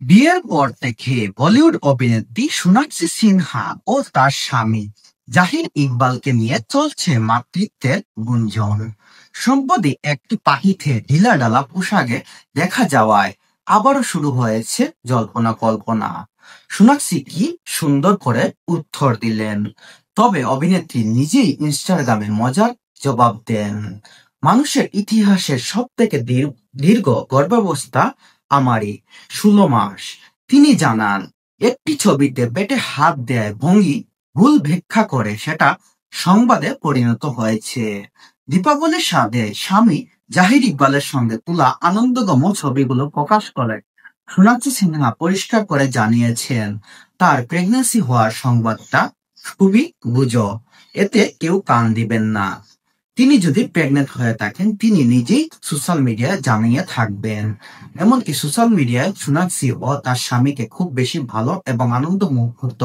বিয়ের পর থেকে বলিউড অভিনেত্রী সোনাক্ষী সিনহা ও তার স্বামী জাহির ইকবালকে নিয়ে চলছে মাতৃত্বের গুঞ্জন। সম্প্রতি একটি পাখিতে ঢিলাঢালা পোশাকে দেখা যাওয়ায় আবারও শুরু হয়েছে জল্পনা কল্পনা। সোনাক্ষী কি সুন্দর করে উত্তর দিলেন, তবে অভিনেত্রী নিজেই ইনস্টাগ্রামে মজার জবাব দেন। মানুষের ইতিহাসের সব থেকে দীর্ঘ গর্ভাবস্থা আমারই, 16 মাস। তিনি জানান, একটি ছবিতে পেটে হাত দেয় ভঙ্গি ভুল ব্যাখ্যা করে সেটা সংবাদে পরিণত হয়েছে। দীপাবলির সাথে স্বামী জাহির ইকবালের সঙ্গে তোলা আনন্দগম ছবিগুলো প্রকাশ করে সোনাক্ষী সিনহা পরিষ্কার করে জানিয়েছেন, তার প্রেগন্যান্সি হওয়ার সংবাদটা খুবই গুজব, এতে কেউ কান দিবেন না। তিনি যদি প্রেগনেন্ট হয়ে থাকেন তিনি নিজেই সোশ্যাল মিডিয়ায় জানিয়ে থাকবেন। এমনকি সোশ্যাল মিডিয়ায় সোনাক্ষী ও তার স্বামীকে খুব বেশি ভালো এবং আনন্দ মুহূর্ত